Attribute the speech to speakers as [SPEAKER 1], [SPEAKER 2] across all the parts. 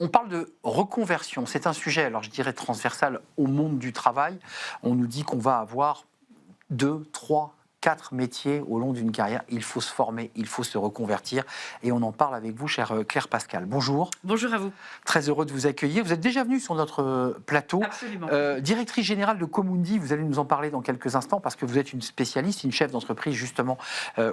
[SPEAKER 1] On parle de reconversion. C'est un sujet, alors je dirais transversal au monde du travail. On nous dit qu'on va avoir 2, 3, 4 métiers au long d'une carrière. Il faut se former, il faut se reconvertir. Et on en parle avec vous, chère Claire Pascal. Bonjour.
[SPEAKER 2] Bonjour à vous.
[SPEAKER 1] Très heureux de vous accueillir. Vous êtes déjà venue sur notre plateau.
[SPEAKER 2] Absolument.
[SPEAKER 1] Directrice générale de Comundi, vous allez nous en parler dans quelques instants parce que vous êtes une spécialiste, une chef d'entreprise justement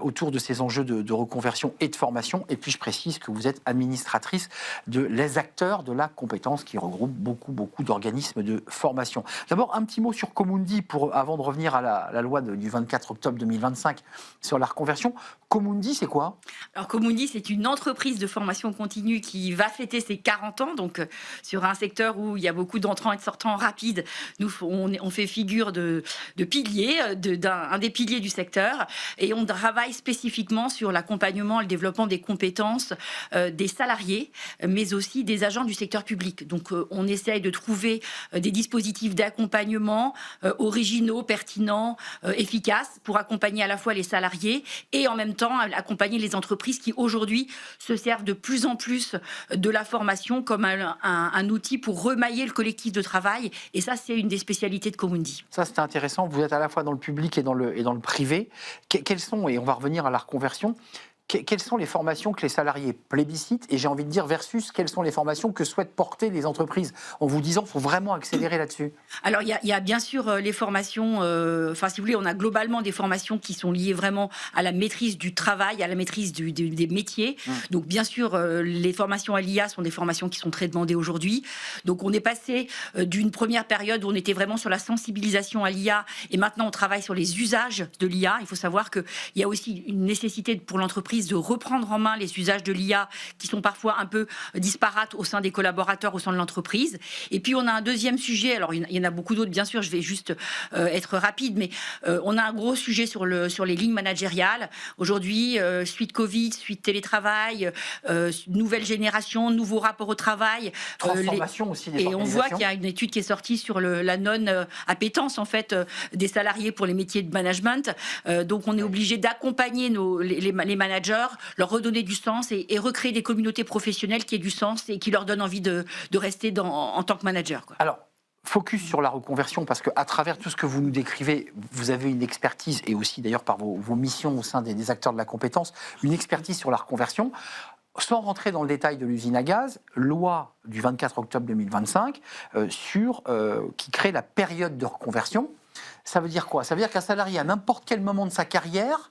[SPEAKER 1] autour de ces enjeux de reconversion et de formation. Et puis je précise que vous êtes administratrice de les acteurs de la compétence qui regroupe beaucoup d'organismes de formation. D'abord un petit mot sur Comundi avant de revenir à la loi du 24 octobre 2025 sur la reconversion. Comundi, c'est quoi?
[SPEAKER 2] Alors Comundi, c'est une entreprise de formation continue qui va fêter ses 40 ans, donc sur un secteur où il y a beaucoup d'entrants et de sortants rapides. Nous, on fait figure de pilier, un des piliers du secteur, et on travaille spécifiquement sur l'accompagnement, le développement des compétences des salariés, mais aussi des agents du secteur public. Donc on essaye de trouver des dispositifs d'accompagnement originaux, pertinents, efficaces pour accompagner à la fois les salariés et en même temps accompagner les entreprises qui aujourd'hui se servent de plus en plus de la formation comme un outil pour remailler le collectif de travail. Et ça, c'est une des spécialités de Comundi.
[SPEAKER 1] Ça, c'est intéressant. Vous êtes à la fois dans le public et dans le privé. Quelles sont, et on va revenir à la reconversion, quelles sont les formations que les salariés plébiscitent et j'ai envie de dire versus quelles sont les formations que souhaitent porter les entreprises en vous disant qu'il faut vraiment accélérer là-dessus?
[SPEAKER 2] Alors il y a bien sûr les formations, enfin si vous voulez, on a globalement des formations qui sont liées vraiment à la maîtrise du travail, à la maîtrise des métiers. Donc bien sûr les formations à l'IA sont des formations qui sont très demandées aujourd'hui. Donc on est passé d'une première période où on était vraiment sur la sensibilisation à l'IA et maintenant on travaille sur les usages de l'IA. Il faut savoir qu'il y a aussi une nécessité pour l'entreprise de reprendre en main les usages de l'IA qui sont parfois un peu disparates au sein des collaborateurs, au sein de l'entreprise. Et puis on a un deuxième sujet, alors il y en a beaucoup d'autres bien sûr, je vais juste être rapide, mais on a un gros sujet sur les lignes managériales. Aujourd'hui, suite Covid, suite télétravail, nouvelle génération, nouveau rapport au travail.
[SPEAKER 1] Transformation aussi des
[SPEAKER 2] Et on voit qu'il y a une étude qui est sortie sur la non-appétence en fait des salariés pour les métiers de management. Donc on est obligé d'accompagner les managers, leur redonner du sens et recréer des communautés professionnelles qui aient du sens et qui leur donnent envie de rester en tant que manager, quoi.
[SPEAKER 1] Alors, focus sur la reconversion, parce qu'à travers tout ce que vous nous décrivez, vous avez une expertise, et aussi d'ailleurs par vos missions au sein des acteurs de la compétence, une expertise sur la reconversion. Sans rentrer dans le détail de l'usine à gaz, loi du 24 octobre 2025 qui crée la période de reconversion. Ça veut dire quoi? Ça veut dire qu'un salarié, à n'importe quel moment de sa carrière,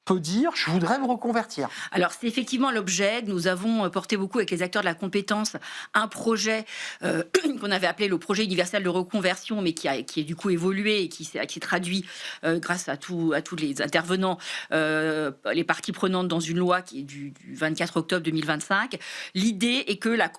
[SPEAKER 1] peut dire « je voudrais me reconvertir ».
[SPEAKER 2] Alors c'est effectivement l'objet. Nous avons porté beaucoup avec les acteurs de la compétence un projet qu'on avait appelé le projet universel de reconversion, mais qui est du coup évolué et qui s'est traduit grâce à tous les intervenants, les parties prenantes dans une loi qui est du 24 octobre 2025. L'idée est que la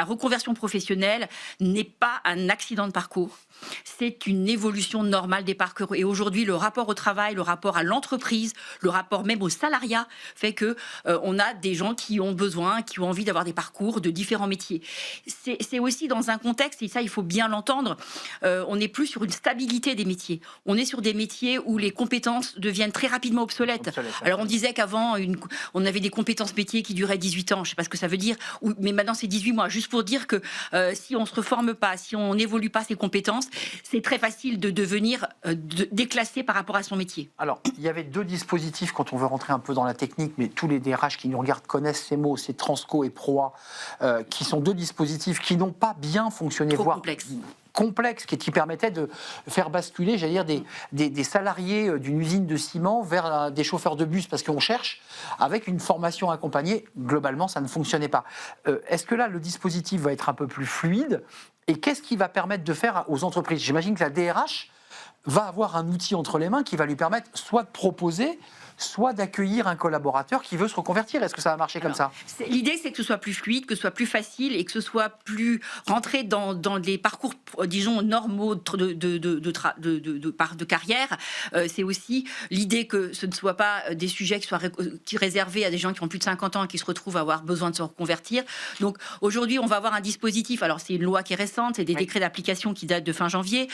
[SPEAKER 2] reconversion professionnelle n'est pas un accident de parcours. C'est une évolution normale des parcours. Et aujourd'hui, le rapport au travail, le rapport à l'entreprise, le rapport même au salariat fait que on a des gens qui ont besoin, qui ont envie d'avoir des parcours de différents métiers. C'est aussi dans un contexte, et ça il faut bien l'entendre, on n'est plus sur une stabilité des métiers. On est sur des métiers où les compétences deviennent très rapidement obsolètes. Alors on disait qu'avant, on avait des compétences métiers qui duraient 18 ans, je ne sais pas ce que ça veut dire, mais maintenant c'est 18 mois. Juste pour dire que si on ne se reforme pas, si on n'évolue pas ses compétences, c'est très facile de devenir déclassé par rapport à son métier.
[SPEAKER 1] Alors, il y avait deux dispositifs quand on veut rentrer un peu dans la technique, mais tous les DRH qui nous regardent connaissent ces mots, c'est Transco et Proa, qui sont deux dispositifs qui n'ont pas bien fonctionné,
[SPEAKER 2] Trop
[SPEAKER 1] voire
[SPEAKER 2] complexe,
[SPEAKER 1] qui permettaient de faire basculer, j'allais dire, des salariés d'une usine de ciment vers des chauffeurs de bus, parce qu'on cherche, avec une formation accompagnée, globalement, ça ne fonctionnait pas. Est-ce que là, le dispositif va être un peu plus fluide? Et qu'est-ce qui va permettre de faire aux entreprises? J'imagine que la DRH va avoir un outil entre les mains qui va lui permettre soit de proposer, soit d'accueillir un collaborateur qui veut se reconvertir. Est-ce que ça va marcher comme ça?
[SPEAKER 2] L'idée, c'est que ce soit plus fluide, que ce soit plus facile et que ce soit plus rentré dans des parcours, disons, normaux de carrière. C'est aussi l'idée que ce ne soit pas des sujets qui soient réservés à des gens qui ont plus de 50 ans et qui se retrouvent à avoir besoin de se reconvertir. Donc aujourd'hui, on va avoir un dispositif, alors c'est une loi qui est récente, c'est des décrets d'application qui datent de fin janvier,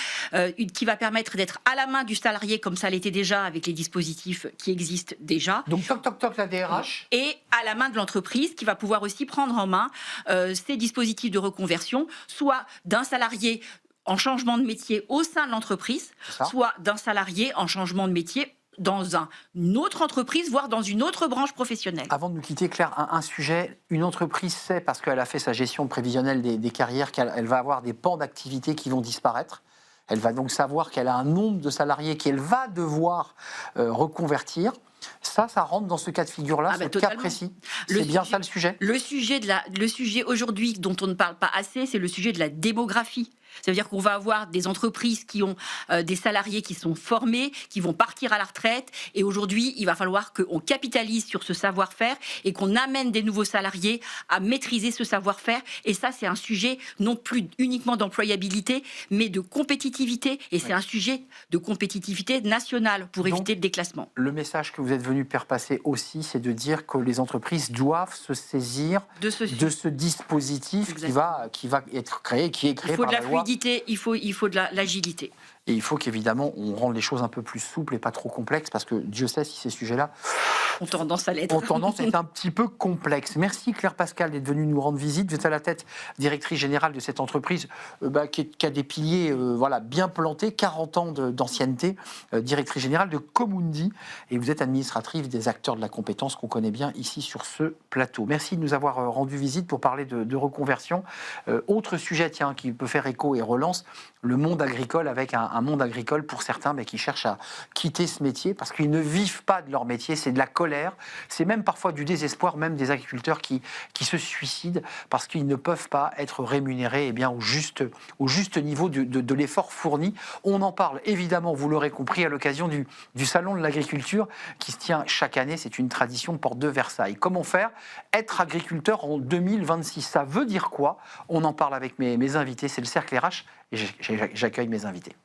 [SPEAKER 2] qui va permettre d'être à la main du salarié comme ça l'était déjà avec les dispositifs qui existent déjà.
[SPEAKER 1] Donc toc la DRH.
[SPEAKER 2] Et à la main de l'entreprise qui va pouvoir aussi prendre en main ces dispositifs de reconversion, soit d'un salarié en changement de métier au sein de l'entreprise, soit d'un salarié en changement de métier dans une autre entreprise, voire dans une autre branche professionnelle.
[SPEAKER 1] Avant de nous quitter, Claire, un sujet, une entreprise sait, parce qu'elle a fait sa gestion prévisionnelle des carrières, qu'elle va avoir des pans d'activité qui vont disparaître. Elle va donc savoir qu'elle a un nombre de salariés qu'elle va devoir reconvertir. Ça rentre dans ce cas de figure-là, ce cas précis. C'est bien ça le sujet.
[SPEAKER 2] Le sujet aujourd'hui dont on ne parle pas assez, c'est le sujet de la démographie. Ça veut dire qu'on va avoir des entreprises qui ont des salariés qui sont formés, qui vont partir à la retraite. Et aujourd'hui, il va falloir qu'on capitalise sur ce savoir-faire et qu'on amène des nouveaux salariés à maîtriser ce savoir-faire. Et ça, c'est un sujet non plus uniquement d'employabilité, mais de compétitivité. Et c'est un sujet de compétitivité nationale pour éviter le déclassement.
[SPEAKER 1] Le message que vous êtes venu faire passer aussi, c'est de dire que les entreprises doivent se saisir de ce dispositif qui va être créé, qui est créé par la loi.
[SPEAKER 2] Il faut de l'agilité.
[SPEAKER 1] Et il faut qu'évidemment, on rende les choses un peu plus souples et pas trop complexes, parce que Dieu sait si ces sujets-là
[SPEAKER 2] ont tendance à l'être.
[SPEAKER 1] Ont tendance à être un petit peu complexes. Merci Claire Pascal d'être venue nous rendre visite. Vous êtes à la tête, directrice générale de cette entreprise qui a des piliers bien plantés, 40 ans d'ancienneté, directrice générale de Comundi. Et vous êtes administratrice des acteurs de la compétence qu'on connaît bien ici sur ce plateau. Merci de nous avoir rendu visite pour parler de reconversion. Autre sujet qui peut faire écho et relance, le monde agricole, avec un monde agricole pour certains qui cherchent à quitter ce métier parce qu'ils ne vivent pas de leur métier, c'est de la colère, c'est même parfois du désespoir, même des agriculteurs qui se suicident parce qu'ils ne peuvent pas être rémunérés au juste niveau de l'effort fourni. On en parle évidemment, vous l'aurez compris, à l'occasion du Salon de l'agriculture qui se tient chaque année, c'est une tradition porte de Versailles. Comment faire? Être agriculteur en 2026, ça veut dire quoi? On en parle avec mes invités, c'est le Cercle RH et j'accueille mes invités.